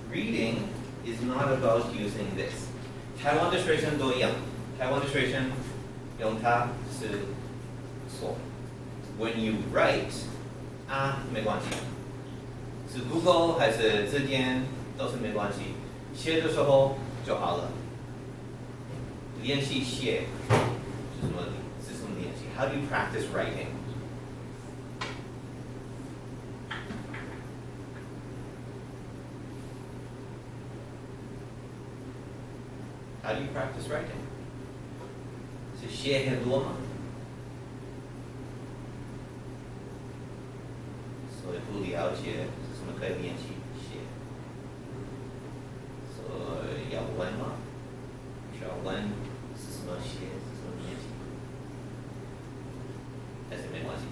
reading is not about using this. 台湾的学生都一样，台湾的学生用它是错。When you write 没关系，是 Google 还是字典都是没关系，写的时候就好了。练习写是什么练习 ？How do you practice writing? How do you practice writing? 是写很多吗？所以不了解是什么可以练习写。所以要问吗？需要问是什么写，是什么练习？还是没关系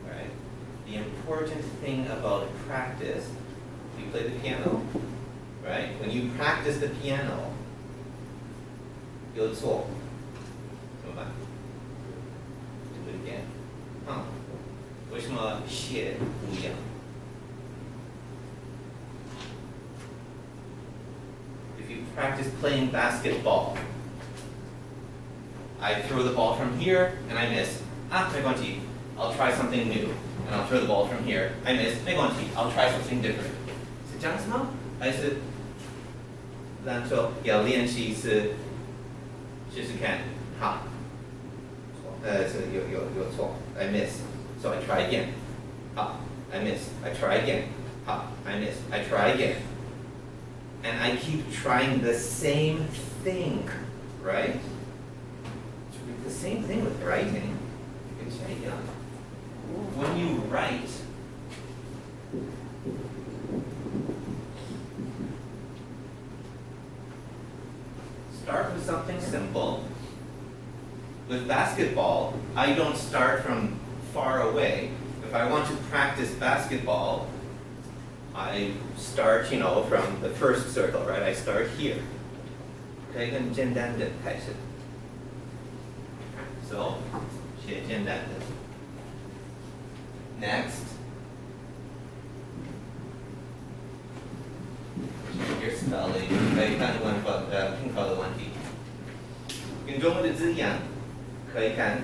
？Right. The important thing about practice, you play the piano. Right? When you practice the piano, 有错，怎么办 ？Do it again. 为什么写不一样 ？If you practice playing basketball, I throw the ball from here and I miss. 没关系 I'll try something new. And I'll throw the ball from here. I miss. 没关系 I'll try something different. 是这样子吗？还是？篮球要练习是试试看，好，是有错 ，I miss, so I try again， 好 ，I miss, I try again， 好 ，I miss, I try again, and I keep trying the same thing, right? The same thing with writing. You can say, when you write. Start with something simple. With basketball, I don't start from far away. If I want to practice basketball, I start, from the first circle, right? I start here. 可以跟简单的开始 So, 写简单的 Next. Your spelling 可以看拼考的问题，跟中文的字一样，可以看。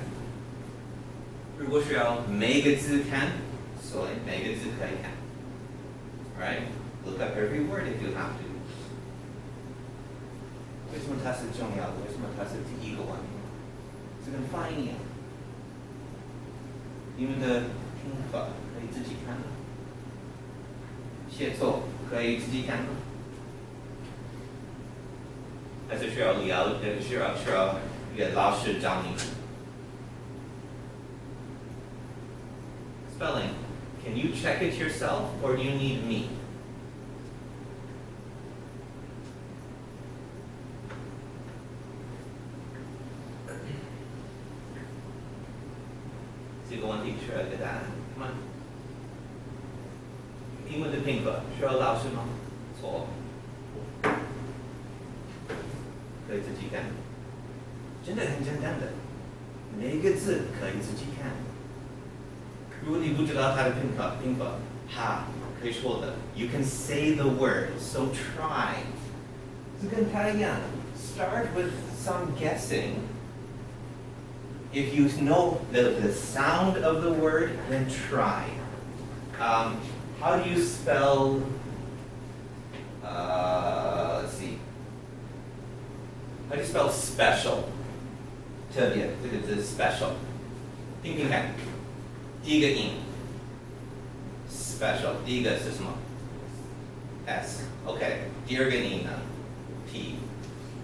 如果需要每个字看，所以每个字可以看。Right? Look up every word if you have to. 为什么它是重要的？为什么它是第一个问题？这跟发音一样，你们的拼法可以自己看吗？写作可以自己看吗？还是需要老师教你 Spelling. Can you check it yourself or do you need me? Come on. 这个问题需要一个答案 Come on. 英文的拼法需要老师吗？错。可以自己看，真的很简单的，每个字可以自己看。如果你不知道它的拼法，可以说的 ，You can say the word, so try. 这跟它一样 ，Start with some guessing. If you know the sound of the word, then try. How do you spell? Let's see. How do you spell special? 特别，这个字 special。听听看，第一个音 special， 第一个是什么 ？S。OK， 第二个音呢 ？P。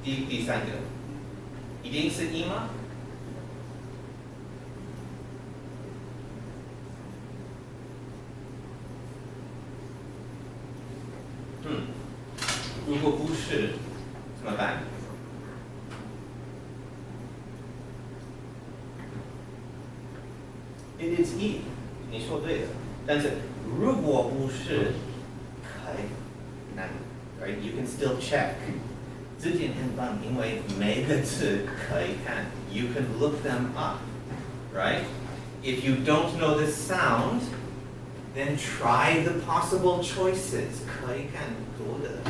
第三个，一定是 E 吗？如果不是，怎么办？It is E， 你说对的。但是如果不是，可以难 ，right? You can still check。字典很棒，因为每个字可以看。You can look them up, right? If you don't know the sound, Then try the possible choices. 可以看多的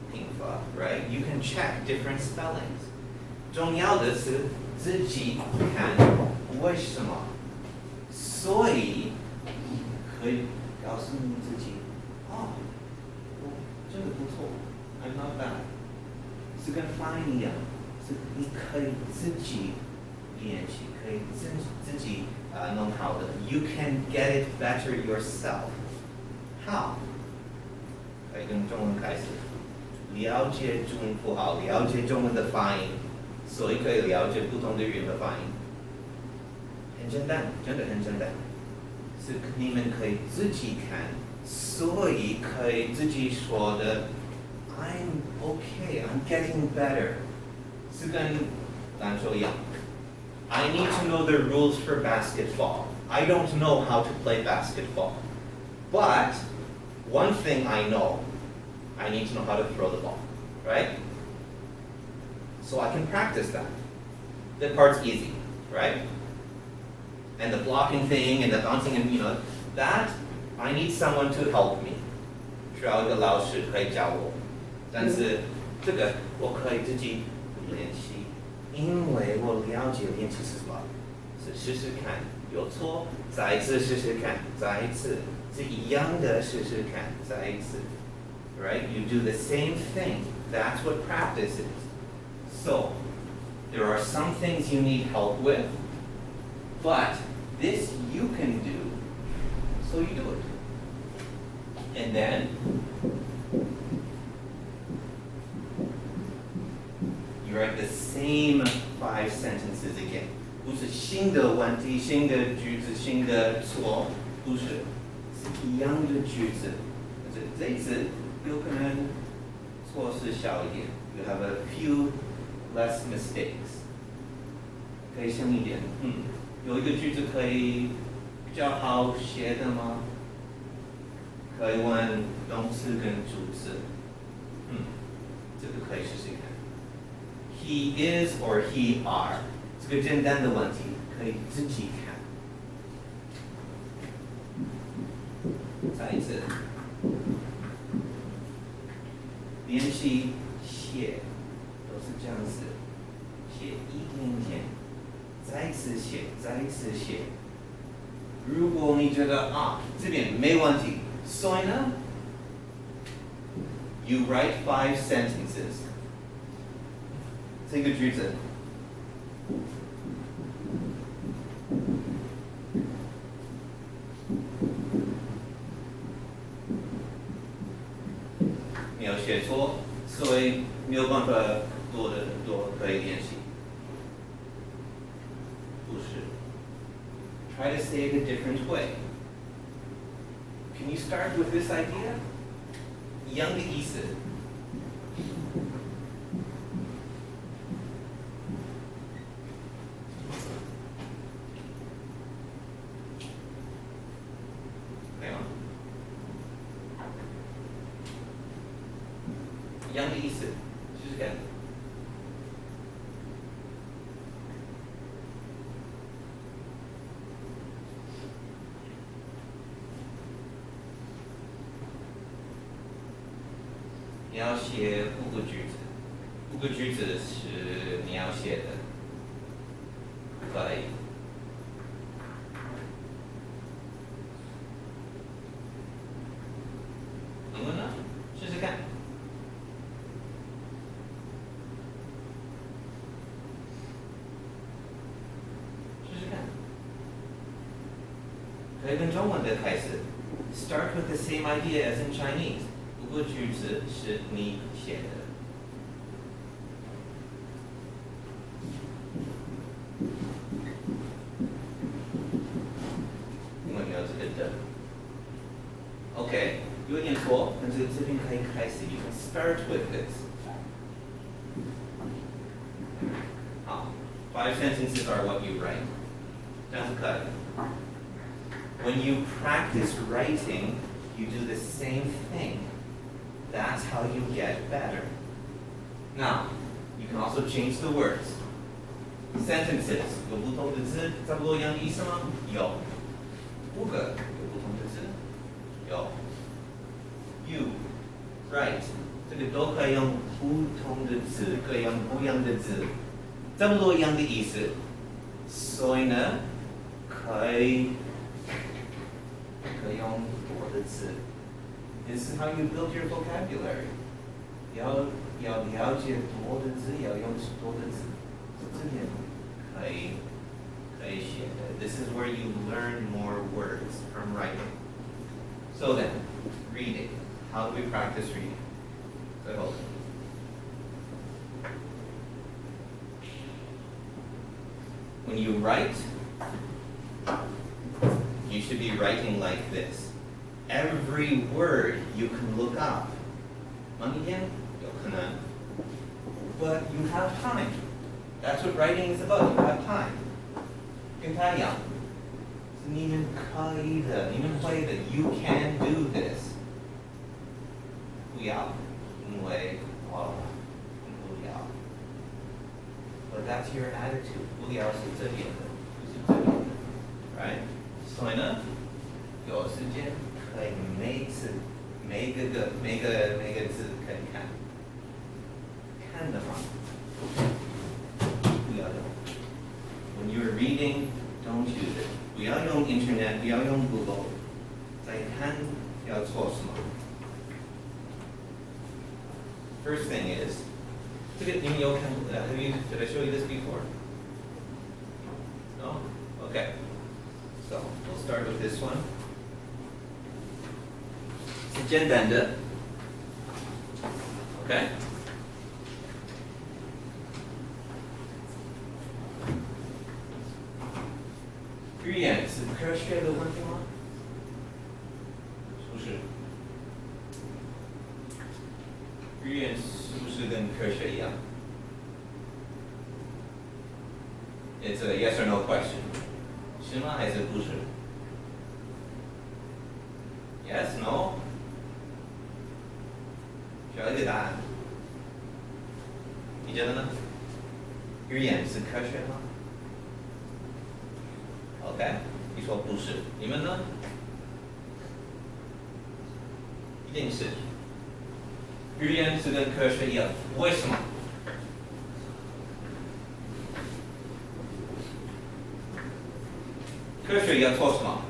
拼法 right? You can check different spellings. 重要的是自己看为什么，所以可以告诉你自己，哦，我真的不错 ，I'm not bad。是跟发音一样，是你可以自己练习，可以自己弄好的。You can get it better yourself. How？ 可以跟中文开始，了解中文符号，了解中文的发音，所以可以了解不同的语言的发音。很简单，真的很简单。是你们可以自己看，所以可以自己说的。I'm okay. I'm getting better. 是跟篮球一样。I need to know the rules for basketball. I don't know how to play basketball. But one thing I know, I need to know how to throw the ball, right? So I can practice that. That part's easy, right? And the blocking thing and the bouncing and that I need someone to help me. 需要一个老师可以教我。但是这个我可以自己练习，因为我了解练习是什么，是试试看，有错，再一次试试看，再一次，是一样的试试看，再一次。Right? You do the same thing. That's what practice is. So, there are some things you need help with, but this you can do, so you do it. And then, you write the same 5 sentences again. 不是新的问题、新的句子、新的错，不是，是一样的句子。这一次有可能错是小一点。You have a few less mistakes. 可以像一点，有一个句子可以比较好写的吗？可以问动词跟主词，这个可以试试看。He is or he are， 这个简单的问题可以自己看。再一次，练习写都是这样子，写一点点，再一次写，再一次写。如果你觉得这边没问题，所以呢 ，you write 5 sentences。这个句子，没有写错，所以没有办法多可以练习。不是 ，try to say it a different way. Can you start with this idea? 一样的意思。一样的意思，试试看。你要写5个句子，5个句子是你要写的，可以。英文呢？试试看。可以跟中文的开始 ，start with the same idea as in Chinese。5个句子是你写的。因为没有这个的。OK， 有点错，但是这边可以开始。You can start with this。好 ，5 sentences are what you write。这样是可以。When you practice writing, you do the same thing. That's how you get better. Now, you can also change the words. Sentences 有不同的字，差不多一样的意思吗？有5个有不同的字。right， 这个都可以用不同的字，可以用不一样的字，这么多一样的意思，所以呢，可以用多的字。This is how you build your vocabulary. 要了解多的字，要用多的字，这边可以写的。This is where you learn more words from writing. So then, reading. How do we practice reading? 最后。When you write, you should be writing like this. Every word you can look up. 忙一点，有可能。But you have time. That's what writing is about. You have time. 跟他一样，你们可以的，你们会的。You can do this. 不要，因为不要。But that's your attitude. 不要是这边的，不是这边的 ，right？ 所以呢，有时间可以每个字可以看，看的嘛，不要用。When you're reading, don't use it. 不要用 Internet， 不要用 Google。在看要做什么 ？First thing is， 这个你们有看？Did I show you this before? No? Okay. So we'll start with this one. 是简单的 ，OK？ 语言是科学的问题吗？是不是？语言是不是跟科学一样 ？It's a yes or no question. 是吗？还是不是 ？Yes, no. 需要一个答案。你觉得呢？语言是科学吗 ？OK， 你说不是，你们呢？一定是。语言是跟科学一样，为什么？科学要做什么？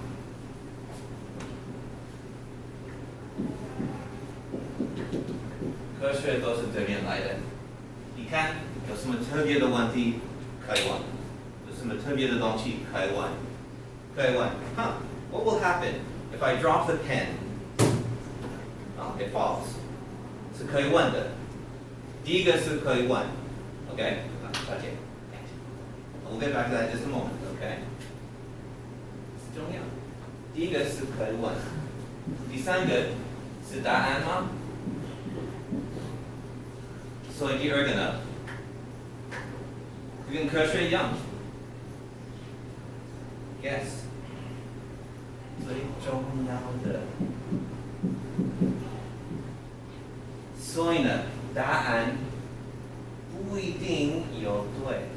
科学都是这边来的。你看有什么特别的问题可以问，有什么特别的东西可以问，what will happen if I drop the pen? It falls. 是可以问的。第一个是可以问 ，OK？ 小姐 ，We'll get back to that in just a moment, OK？ 重要。第一个是可以问，第三个是答案吗？所以第二个呢，跟科学一样 ，Yes， 最重要的。所以呢，答案不一定有对。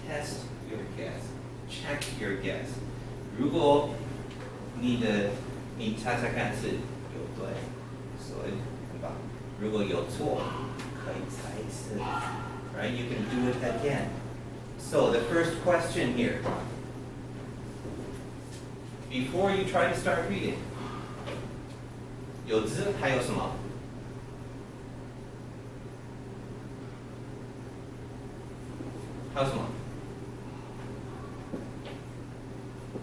Test your guess. Check your guess. 如果你猜猜看是有对，所以很棒。如果有错，可以猜一次。Right? You can do it again. So the first question here. Before you try to start reading, 有字还有什么？还有什么？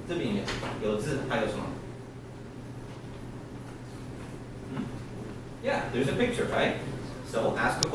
这边有字还有什么？Yeah, there's a picture, right? So ask a question.